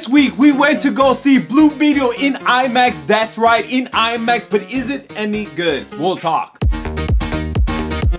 This week we went to go see Blue Beetle in IMAX. That's right, in IMAX, but is it any good? We'll talk.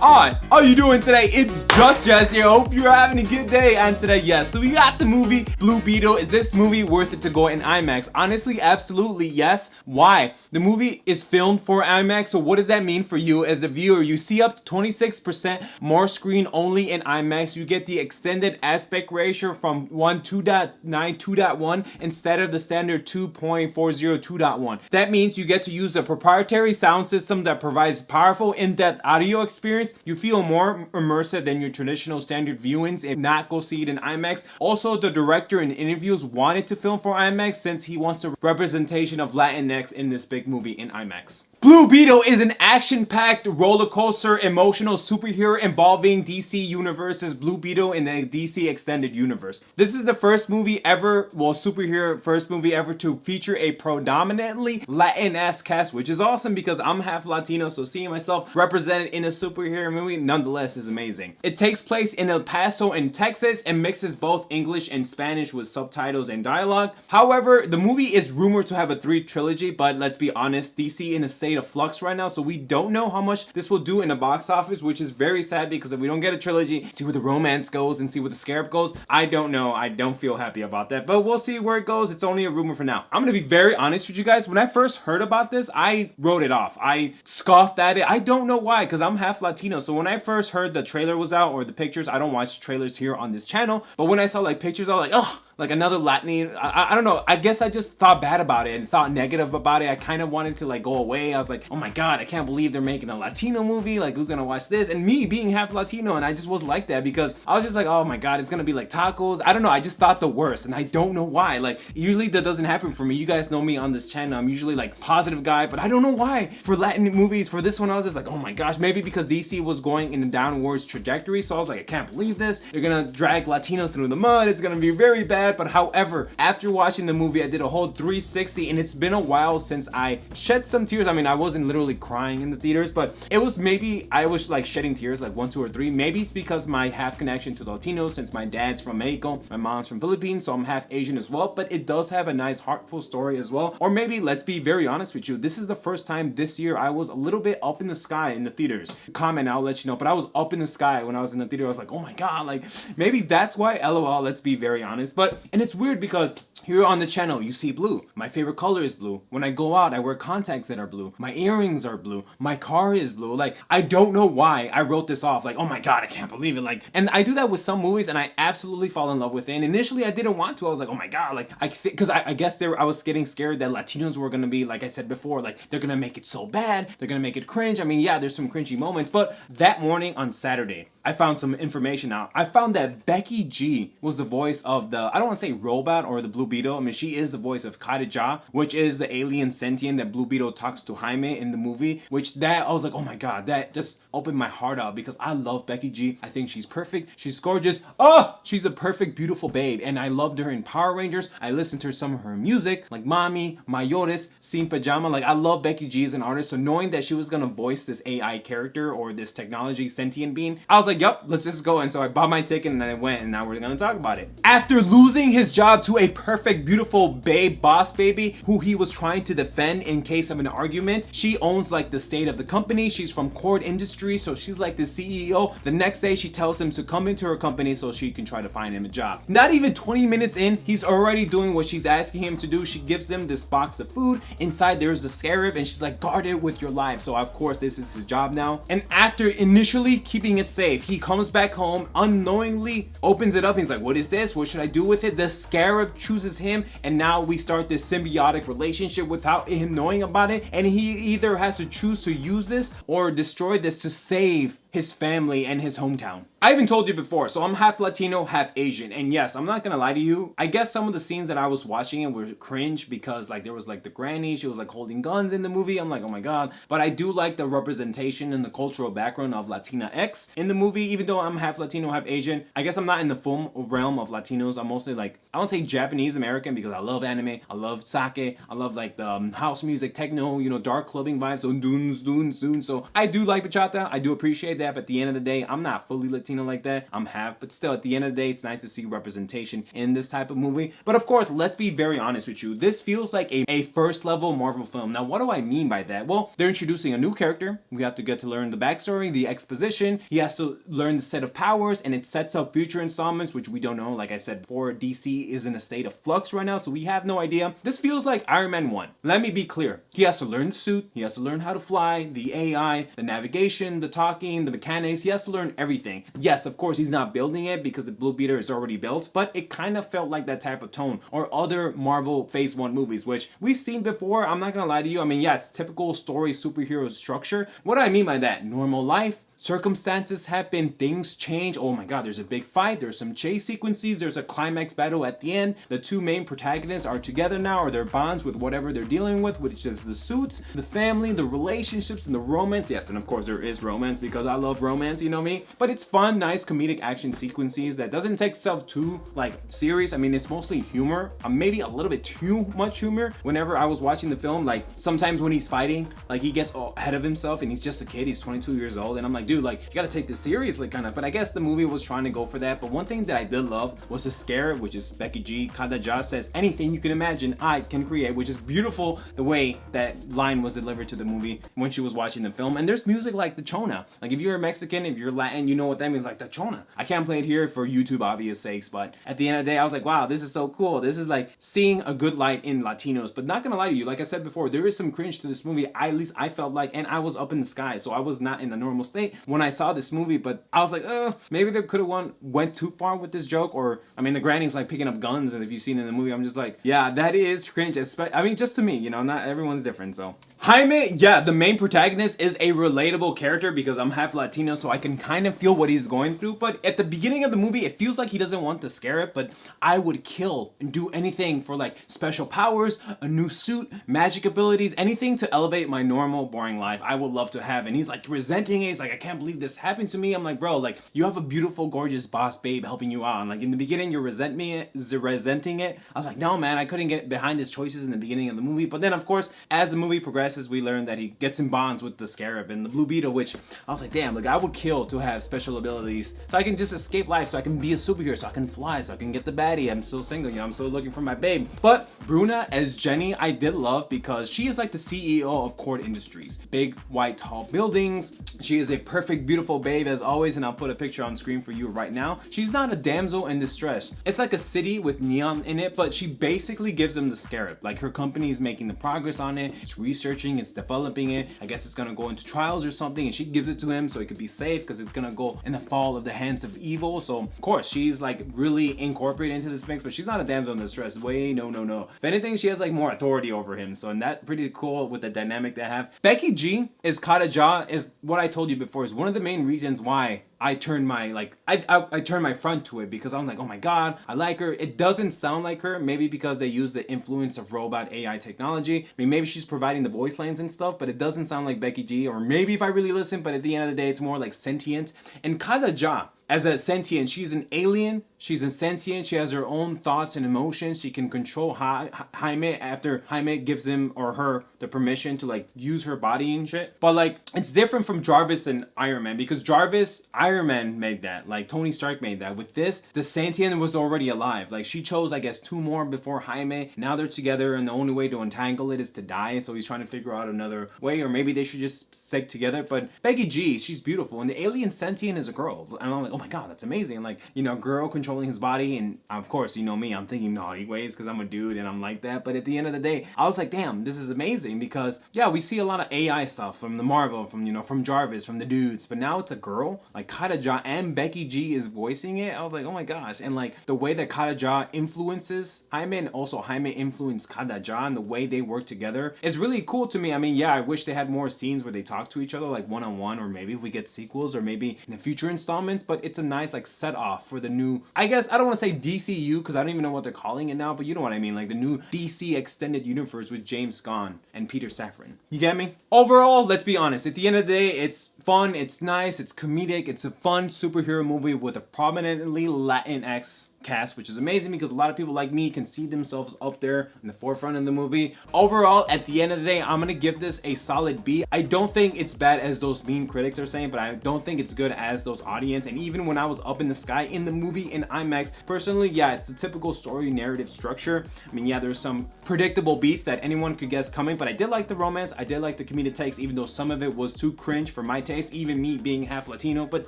Hi, how you doing today? It's just Jess here. Hope you're having a good day. And today, yes, so we got the movie Blue Beetle. Is this movie worth it to go in IMAX? Honestly, absolutely yes. Why? The movie is filmed for IMAX, so what does that mean for you as a viewer? You see up to 26% more screen only in IMAX. You get the extended aspect ratio from 2.9, 2.1 instead of the standard 2.40, 2.1. That means you get to use the proprietary sound system that provides powerful in-depth audio experience. You feel more immersive than your traditional standard viewings if not go see it in IMAX. Also, the director in interviews wanted to film for IMAX since he wants a representation of Latinx in this big movie in IMAX. Blue Beetle is an action-packed roller coaster emotional superhero involving DC Universe's Blue Beetle in the DC Extended Universe. This is the first movie ever, superhero first movie ever to feature a predominantly Latin-esque cast, which is awesome because I'm half Latino, so seeing myself represented in a superhero movie nonetheless is amazing. It takes place in El Paso in Texas and mixes both English and Spanish with subtitles and dialogue. However, the movie is rumored to have a 3 trilogy, but let's be honest, DC in a state of flux right now, so we don't know how much this will do in the box office, which is very sad because if we don't get a trilogy, see where the romance goes and see where the scarab goes, I don't know. I don't feel happy about that, but we'll see where it goes. It's only a rumor for now. I'm gonna be very honest with you guys. When I first heard about this, I wrote it off. I scoffed at it. I don't know why, because I'm half Latino, so when I first heard the trailer was out or the pictures, I don't watch trailers here on this channel, but when I saw like pictures, I was like, oh, like another Latin. I don't know. I guess I just thought bad about it and thought negative about it. I kind of wanted to like go away. I was like, oh my god, I can't believe they're making a Latino movie. Like, who's gonna watch this? And me being half Latino, and I just was like that because I was just like, oh my god, it's gonna be like tacos. I don't know. I just thought the worst, and I don't know why. Like, usually that doesn't happen for me. You guys know me on this channel. I'm usually like positive guy, but I don't know why. For Latin movies, for this one, I was just like, oh my gosh, maybe because DC was going in a downwards trajectory. So I was like, I can't believe this. They're gonna drag Latinos through the mud. It's gonna be very bad. But however, after watching the movie, I did a whole 360, and it's been a while since I shed some tears. I mean, I wasn't literally crying in the theaters, but it was maybe I was like shedding tears like 1, 2, or 3. Maybe it's because my half connection to Latinos, since my dad's from Mexico, my mom's from Philippines, so I'm half Asian as well. But it does have a nice heartful story as well. Or maybe, let's be very honest with you, this is the first time this year I was a little bit up in the sky in the theaters. Comment, I'll let you know, but I was up in the sky when I was in the theater. I was like, oh my god, like maybe that's why. LOL, let's be very honest. But and it's weird because here on the channel you see blue. My favorite color is blue. When I go out, I wear contacts that are blue. My earrings are blue. My car is blue. Like, I don't know why I wrote this off. Like, oh my god, I can't believe it. Like, and I do that with some movies, and I absolutely fall in love with it. And initially, I didn't want to. I was like, oh my god, like because I guess I was getting scared that Latinos were gonna be, like I said before, like they're gonna make it so bad. They're gonna make it cringe. I mean, yeah, there's some cringy moments, but that morning on Saturday, I found some information out. I found that Becky G was the voice of the, I don't want to say robot or the Blue Beetle. I mean, she is the voice of Khadija, which is the alien sentient that Blue Beetle talks to Jaime in the movie, which that, I was like, oh my god, that just opened my heart up because I love Becky G. I think she's perfect. She's gorgeous. Oh, she's a perfect, beautiful babe. And I loved her in Power Rangers. I listened to some of her music, like Mami, Mayores, Sin Pajama. Like, I love Becky G as an artist. So knowing that she was going to voice this AI character or this technology sentient being, I was like, yup, let's just go. And so I bought my ticket and I went, and now we're gonna talk about it. After losing his job to a perfect, beautiful babe, boss baby, who he was trying to defend in case of an argument, she owns like the state of the company. She's from Cord Industries, so she's like the CEO. The next day, she tells him to come into her company so she can try to find him a job. Not even 20 minutes in, he's already doing what she's asking him to do. She gives him this box of food. Inside, there's the scarab, and she's like, guard it with your life. So of course, this is his job now. And after initially keeping it safe, he comes back home, unknowingly opens it up. He's like, what is this? What should I do with it? The scarab chooses him, and now we start this symbiotic relationship without him knowing about it. And he either has to choose to use this or destroy this to save his family and his hometown. I even told you before, so I'm half Latino, half Asian, and yes, I'm not gonna lie to you, I guess some of the scenes that I was watching were cringe because like there was like the granny, she was like holding guns in the movie. I'm like, oh my god. But I do like the representation and the cultural background of Latina X in the movie. Even though I'm half Latino, half Asian, I guess I'm not in the film realm of Latinos. I'm mostly like, I won't say Japanese American because I love anime, I love sake, I love like the house music, techno, you know, dark clubbing vibes, so dunes. So I do like bachata, I do appreciate that, but at the end of the day, I'm not fully Latino like that. I'm half, but still, at the end of the day, it's nice to see representation in this type of movie. But of course, let's be very honest with you. This feels like a first level Marvel film. Now, what do I mean by that? Well, they're introducing a new character. We have to get to learn the backstory, the exposition. He has to learn the set of powers, and it sets up future installments, which we don't know. Like I said before, DC is in a state of flux right now, so we have no idea. This feels like Iron Man 1. Let me be clear. He has to learn the suit. He has to learn how to fly, the AI, the navigation, the talking, the mechanics. He has to learn everything. Yes, of course, he's not building it because the Blue Beetle is already built, but it kind of felt like that type of tone, or other Marvel Phase 1 movies, which we've seen before. I'm not gonna lie to you. I mean, yeah, it's typical story superhero structure. What do I mean by that? Normal life. Circumstances happen, things change. Oh my god, there's a big fight, there's some chase sequences, there's a climax battle at the end. The two main protagonists are together now, or their bonds with whatever they're dealing with, which is the suits, the family, the relationships, and the romance. Yes, and of course there is romance because I love romance, you know me? But it's fun, nice comedic action sequences that doesn't take itself too, like, serious. I mean, it's mostly humor, maybe a little bit too much humor. Whenever I was watching the film, like, sometimes when he's fighting, like, he gets ahead of himself and he's just a kid, he's 22 years old, and I'm like, dude, like, you gotta take this seriously, kind of. But I guess the movie was trying to go for that. But one thing that I did love was the scare, which is Becky G. Kadaja says anything you can imagine I can create, which is beautiful, the way that line was delivered to the movie when she was watching the film. And there's music like the Chona. Like, if you're Mexican, if you're Latin, you know what that means, like the Chona. I can't play it here for YouTube obvious sakes, but at the end of the day, I was like, wow, this is so cool. This is like seeing a good light in Latinos. But not gonna lie to you, like I said before, there is some cringe to this movie. At least I felt like, and I was up in the sky, so I was not in a normal state when I saw this movie. But I was like, maybe they could have went too far with this joke. Or, I mean, the granny's like picking up guns, and if you've seen it in the movie, I'm just like, yeah, that is cringe. I mean, just to me, you know, not everyone's different, so. Jaime, yeah, the main protagonist, is a relatable character because I'm half Latino, so I can kind of feel what he's going through. But at the beginning of the movie, it feels like he doesn't want to scare it, but I would kill and do anything for, like, special powers, a new suit, magic abilities, anything to elevate my normal, boring life. I would love to have. And he's like resenting it. He's like, I can't believe this happened to me. I'm like, bro, like, you have a beautiful, gorgeous boss babe helping you out. And like, in the beginning, you're resenting it. I was like, no, man, I couldn't get behind his choices in the beginning of the movie. But then, of course, as the movie progresses, we learn that he gets in bonds with the Scarab and the Blue Beetle, which I was like, damn, like, I would kill to have special abilities so I can just escape life, so I can be a superhero, so I can fly, so I can get the baddie. I'm still single, you know, I'm still looking for my babe. But Bruna as Jenny, I did love because she is like the CEO of Cord Industries. Big, white, tall buildings. She is a perfect, beautiful babe as always, and I'll put a picture on screen for you right now. She's not a damsel in distress. It's like a city with neon in it, but she basically gives them the Scarab. Like, her company is making the progress on it, it's researching, it's developing it. I guess it's gonna go into trials or something, and she gives it to him so it could be safe because it's gonna go in the fall of the hands of evil. So of course she's like really incorporated into this mix, but she's not a damsel in distress. Way no. If anything, she has like more authority over him. So, and that's pretty cool with the dynamic they have. Becky G is Kadaja, is what I told you before, is one of the main reasons why I turned my, like, I turned my front to it, because I'm like, oh my god, I like her. It doesn't sound like her, maybe because they use the influence of robot AI technology. I mean, maybe she's providing the voice lines and stuff, but it doesn't sound like Becky G, or maybe if I really listen, but at the end of the day, it's more like sentient. And Kadaja, as a sentient, she's an alien, she's a sentient, she has her own thoughts and emotions, she can control Jaime after Jaime gives him or her the permission to like use her body and shit. But like, it's different from Jarvis and Iron Man, because Jarvis, Iron Man made that, like Tony Stark made that. With this, the sentient was already alive. Like, she chose, I guess, 2 more before Jaime. Now they're together, and the only way to untangle it is to die, so he's trying to figure out another way, or maybe they should just stick together. But Becky G, she's beautiful, and the alien sentient is a girl, and I'm like, oh my god, that's amazing. Like, you know, girl controlling his body, and of course, you know me, I'm thinking naughty ways because I'm a dude and I'm like that. But at the end of the day, I was like, damn, this is amazing, because yeah, we see a lot of AI stuff from the Marvel, from, you know, from Jarvis, from the dudes, but now it's a girl, like Kadaja, and Becky G is voicing it. I was like, oh my gosh. And like, the way that Kadaja influences Jaime, and also Jaime influenced Kadaja, and the way they work together is really cool to me. I mean, yeah, I wish they had more scenes where they talk to each other, like one-on-one, or maybe if we get sequels, or maybe in the future installments. But it's a nice like set off for the new, I guess, I don't want to say DCU because I don't even know what they're calling it now, but you know what I mean, like the new DC extended universe with James Gunn and Peter Safran. You get me? Overall, let's be honest, at the end of the day, it's fun, it's nice, it's comedic, it's a fun superhero movie with a prominently Latinx cast, which is amazing because a lot of people like me can see themselves up there in the forefront of the movie. Overall, at the end of the day, I'm gonna give this a solid B. I don't think it's bad as those mean critics are saying, but I don't think it's good as those audience. And even when I was up in the sky in the movie in IMAX, personally, yeah, it's the typical story narrative structure. I mean, yeah, there's some predictable beats that anyone could guess coming, but I did like the romance. I did like the comedic takes, even though some of it was too cringe for my taste, even me being half Latino, but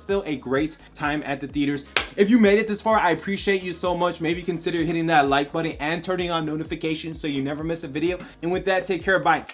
still a great time at the theaters. If you made it this far, I appreciate you so much. Maybe consider hitting that like button and turning on notifications so you never miss a video. And with that, take care. Bye.